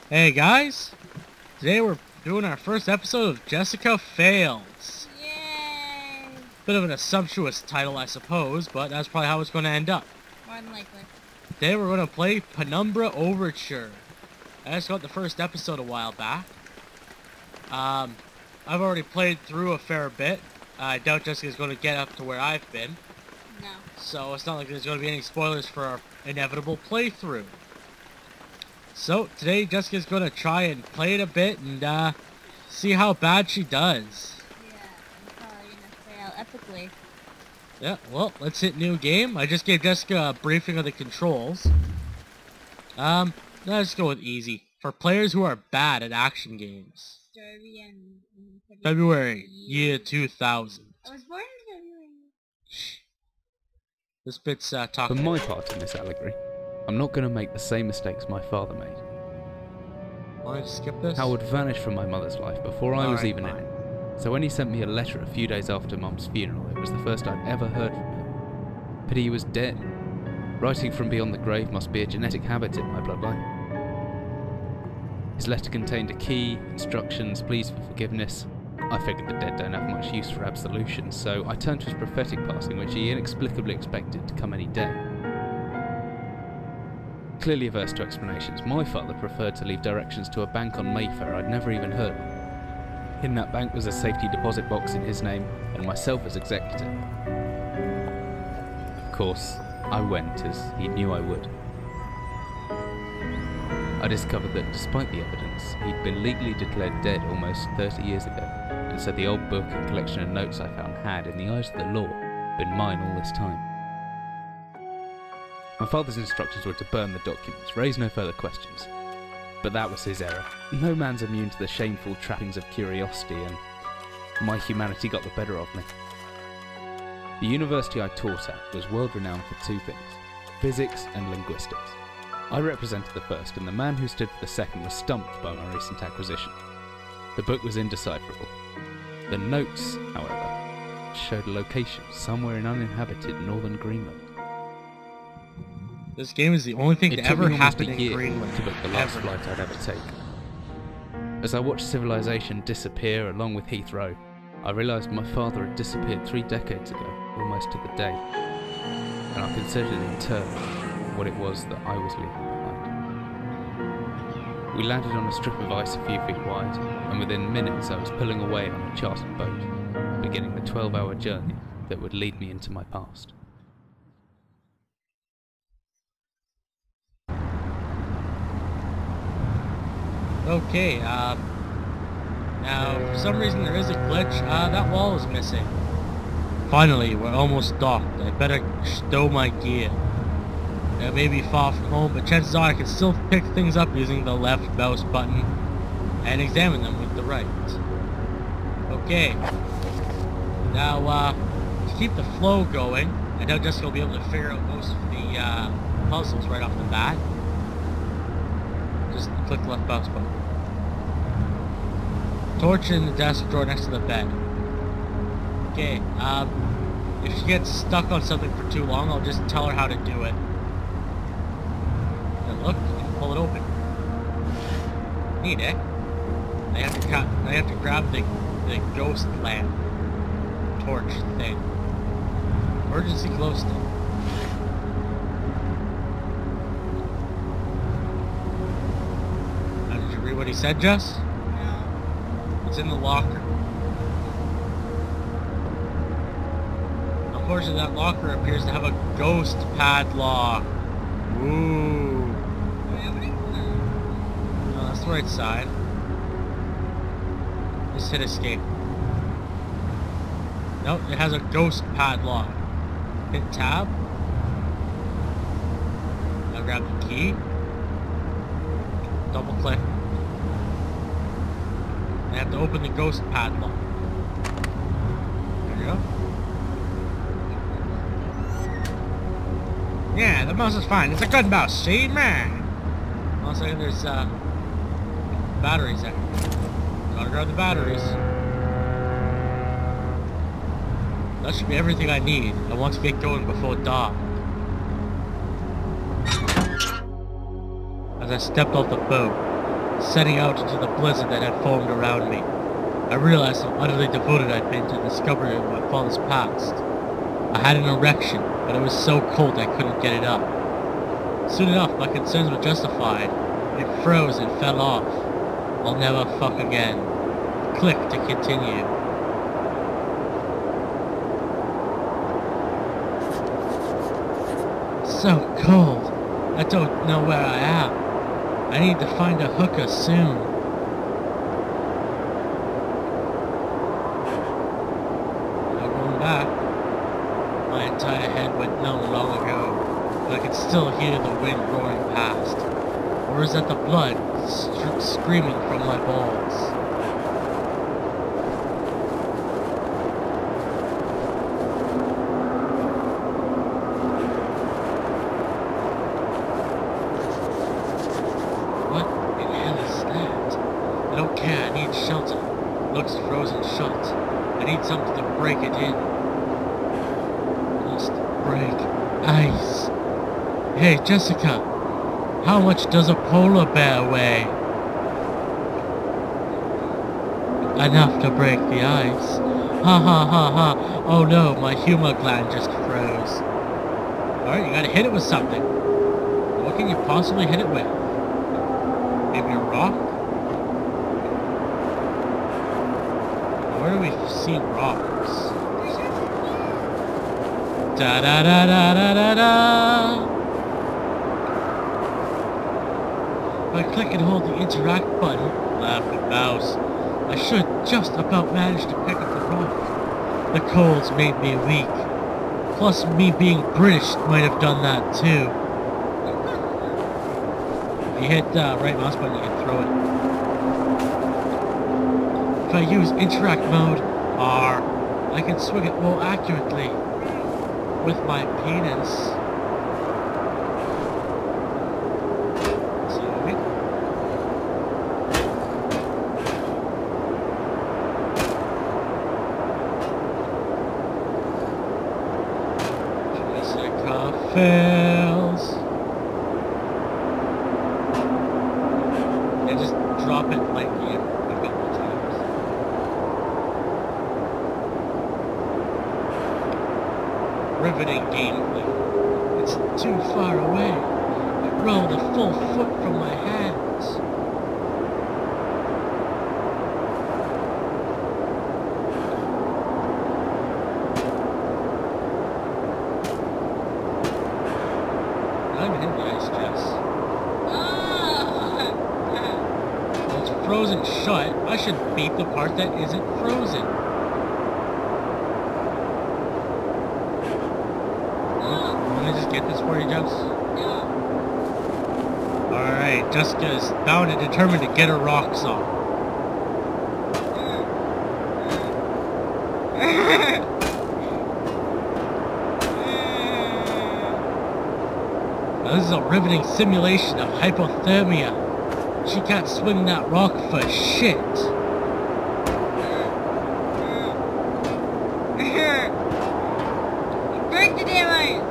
Hey guys, today we're doing our first episode of Jessica Fails. Yay! Bit of an assumptuous title, I suppose, but that's probably how it's going to end up. More than likely. Today we're going to play Penumbra Overture. I just got the first episode a while back. I've already played through a fair bit. I doubt Jessica's going to get up to where I've been. No. So it's not like there's going to be any spoilers for our inevitable playthrough. So today Jessica's going to try and play it a bit and see how bad she does. Yeah, I'm probably gonna fail epically. Yeah, well, let's hit new game. I just gave Jessica a briefing of the controls. Let's go with easy. For players who are bad at action games. February, year 2000. I was born in February. This bit's For talking. my part in this allegory, I'm not going to make the same mistakes my father made. Want to skip this? Howard vanished from my mother's life before I was Alright, even in fine. it. So when he sent me a letter a few days after Mum's funeral, it was the first I'd ever heard from him. But he was dead. Writing from beyond the grave must be a genetic habit in my bloodline. His letter contained a key, instructions, pleas for forgiveness. I figured the dead don't have much use for absolution, so I turned to his prophetic passing, which he inexplicably expected to come any day. Clearly averse to explanations, my father preferred to leave directions to a bank on Mayfair I'd never even heard of. In that bank was a safety deposit box in his name, and myself as executor. Of course, I went as he knew I would. I discovered that despite the evidence, he'd been legally declared dead almost 30 years ago, and so the old book and collection of notes I found had, in the eyes of the law, been mine all this time. My father's instructions were to burn the documents, raise no further questions. But that was his error. No man's immune to the shameful trappings of curiosity, and my humanity got the better of me. The university I taught at was world renowned for two things: physics and linguistics. I represented the first, and the man who stood for the second was stumped by my recent acquisition. The book was indecipherable. The notes, however, showed a location somewhere in uninhabited northern Greenland. This game is the only thing It to took ever me almost happen a in year Greenland. to book the last Ever. flight I'd ever take. As I watched civilization disappear along with Heathrow, I realised my father had disappeared 3 decades ago, almost to the day, and I considered in turn what it was that I was leaving behind. We landed on a strip of ice a few feet wide, and within minutes I was pulling away on a chartered boat, beginning the 12-hour journey that would lead me into my past. Okay, now, for some reason there is a glitch. That wall is missing. Finally, we're almost docked. I better stow my gear. It may be far from home, but chances are I can still pick things up using the left mouse button and examine them with the right. Okay. Now, to keep the flow going, I doubt Jessica will be able to figure out most of the puzzles right off the bat. Just click the left mouse button. Torch in the desk drawer next to the bed. Okay, if she gets stuck on something for too long, I'll just tell her how to do it. And look, you can pull it open. Neat, eh? I have to grab the ghost lamp torch thing. Emergency glow stick. Did you read what he said, Jess? No. It's in the locker. Unfortunately, that locker appears to have a ghost padlock. Ooh. No, that's the right side. Just hit escape. Nope, it has a ghost padlock. Hit tab. Now grab the key. Double click. I have to open the ghost padlock. There you go. Yeah, the mouse is fine. It's a good mouse, see, man? Also, there's batteries there. Gotta grab the batteries. That should be everything I need. I want to get going before dawn. As I stepped off the boat, setting out into the blizzard that had formed around me. I realized how utterly devoted I'd been to the discovery of my father's past. I had an erection, but it was so cold I couldn't get it up. Soon enough, my concerns were justified. It froze and fell off. I'll never fuck again. Click to continue. So cold. I don't know where I am. I need to find a hooker soon. Now going back. My entire head went numb long ago, but I could still hear the wind roaring past. Or is that the blood screaming from my balls? I don't care, I need shelter. Looks frozen shut. I need something to break it in. Must break ice. Hey, Jessica. How much does a polar bear weigh? Enough to break the ice. Ha ha ha ha. Oh no, my humor gland just froze. Alright, you gotta hit it with something. What can you possibly hit it with? Maybe a rock? Where do we see rocks? Da da da da da da da. If I click and hold the interact button, laugh and mouse, I should just about manage to pick up the rock. The cold's made me weak. Plus, me being British might have done that too. If you hit right mouse button, you can throw it. If I use interact mode, R, I can swing it more accurately with my penis. See what I mean? Jessica fails. And just drop it like you. Riveting gameplay. It's too far away. It rolled a full foot from my hands. I'm in the ice, Jess. Well, it's frozen shut. I should beat the part that isn't frozen. Get this for you, Jess? No. Alright, Jessica is bound and determined to get her rocks off. Now, this is a riveting simulation of hypothermia. She can't swing that rock for shit. Break the damn ice!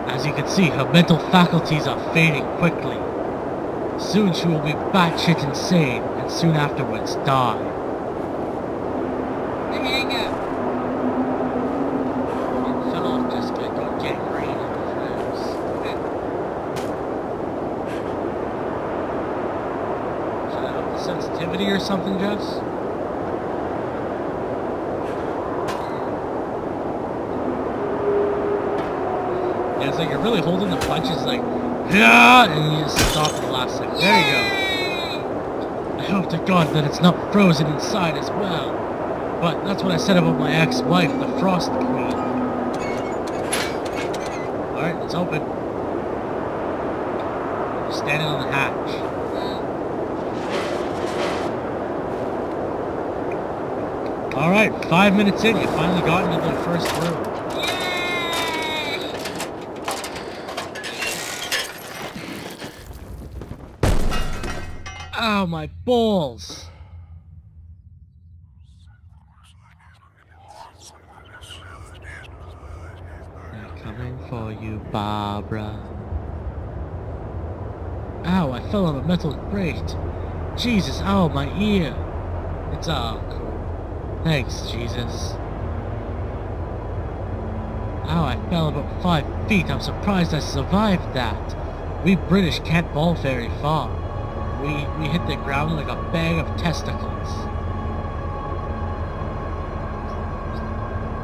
As you can see, her mental faculties are fading quickly. Soon she will be batshit insane, and soon afterwards die. The hang-up. It fell off, Jessica. Got gangrene in the flames. Should I up the sensitivity or something, Jess? Yeah, it's like you're really holding the punches like, yeah, and you just stop at the last second. There you go. I hope to God that it's not frozen inside as well. But that's what I said about my ex-wife, the Frost Queen. Alright, it's open. You're standing on the hatch. Alright, 5 minutes in, you finally got into the first room. Ow, my balls! They're coming for you, Barbara. Ow, I fell on a metal grate. Jesus, ow, my ear. It's all cool. Thanks, Jesus. Ow, I fell about 5 feet. I'm surprised I survived that. We British can't fall very far. We hit the ground like a bag of testicles.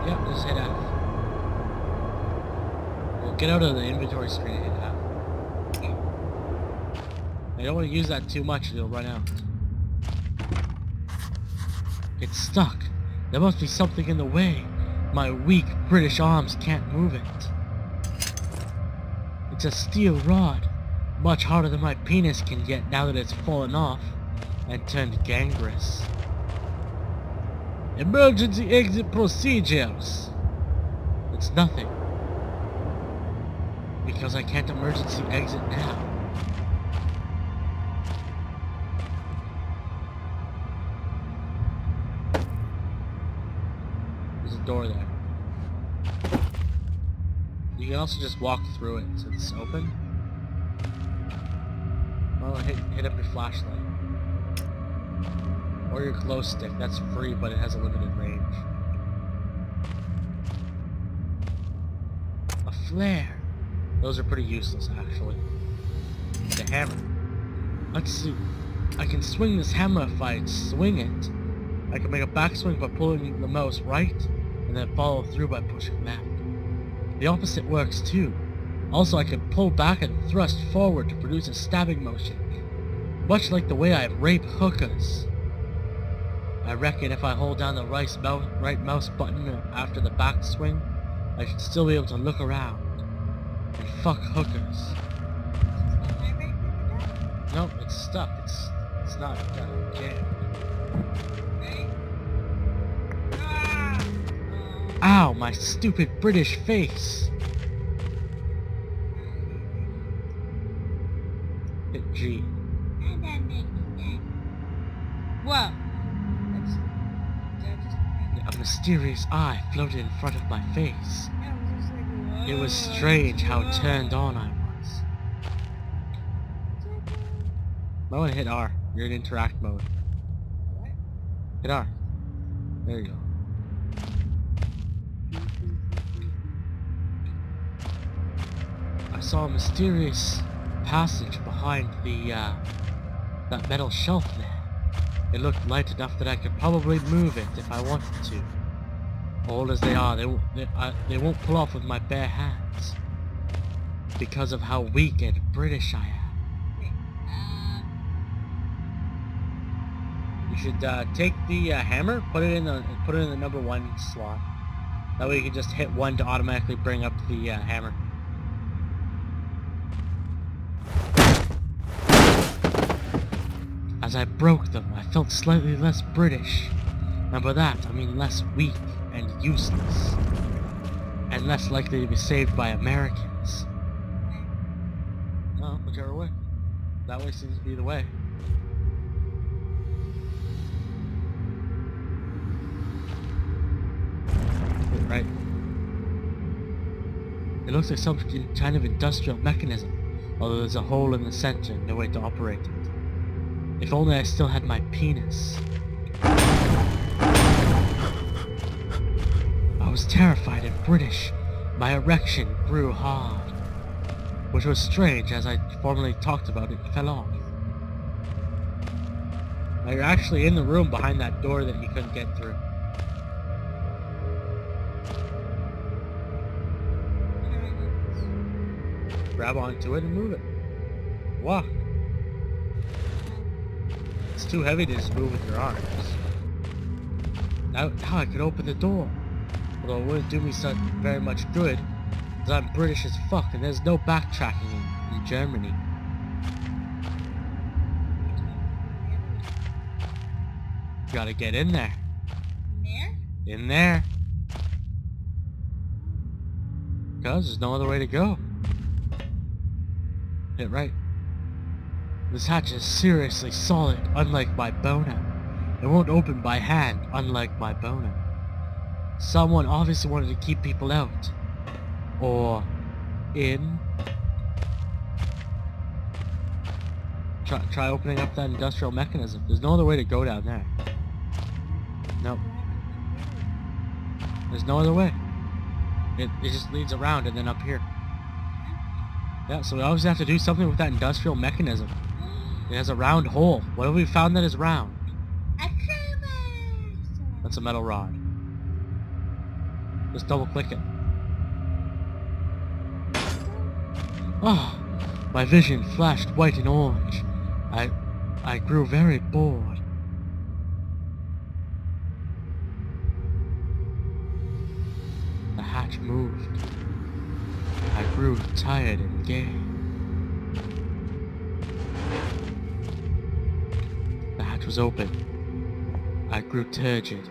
Yep, just hit F. We'll get out of the inventory screen and hit F. I don't want to use that too much, it'll run out. It's stuck. There must be something in the way. My weak British arms can't move it. It's a steel rod. Much harder than my penis can get now that it's fallen off and turned gangrenous. Emergency exit procedures. It's nothing. Because I can't emergency exit now. There's a door there. You can also just walk through it since it's open. Well, hit up your flashlight. Or your glow stick. That's free, but it has a limited range. A flare. Those are pretty useless, actually. The hammer. Let's see. I can swing this hammer if I swing it. I can make a backswing by pulling the mouse right, and then follow through by pushing left. The opposite works too. Also, I can pull back and thrust forward to produce a stabbing motion, much like the way I rape hookers. I reckon if I hold down the right mouse button after the backswing, I should still be able to look around and fuck hookers. No, it's stuck. It's not jammed. Ow, my stupid British face! Hit G. Whoa. A mysterious eye floated in front of my face. It was strange how turned on I was. I want to hit R. You're in interact mode. Hit R. There you go. I saw a mysterious passage behind the, that metal shelf there. It looked light enough that I could probably move it if I wanted to. Old as they are, they won't pull off with my bare hands. Because of how weak and British I am. You should take the hammer, put it in the number 1 slot. That way you can just hit 1 to automatically bring up the hammer. As I broke them, I felt slightly less British, and by that I mean less weak and useless, and less likely to be saved by Americans. Well, whichever way. That way seems to be the way. Right. It looks like some kind of industrial mechanism, although there's a hole in the center and no way to operate it. If only I still had my penis. I was terrified and British. My erection grew hard, which was strange as I formerly talked about it fell off. Now you're actually in the room behind that door that you couldn't get through. Grab onto it and move it. Walk. It's too heavy to just move with your arms. Now I could open the door. Although it wouldn't do me very much good, because I'm British as fuck and there's no backtracking in Germany. You gotta get in there. In there? Because there's no other way to go. Hit right. This hatch is seriously solid, unlike my boner. It won't open by hand, unlike my boner. Someone obviously wanted to keep people out. Or in. Try opening up that industrial mechanism. There's no other way to go down there. Nope. There's no other way. It just leads around and then up here. Yeah, so we always have to do something with that industrial mechanism. It has a round hole. What have we found that is round? A crowbar. That's a metal rod. Just double click it. Oh, my vision flashed white and orange. I grew very bored. The hatch moved. I grew tired and gay. The hatch was open. I grew turgid.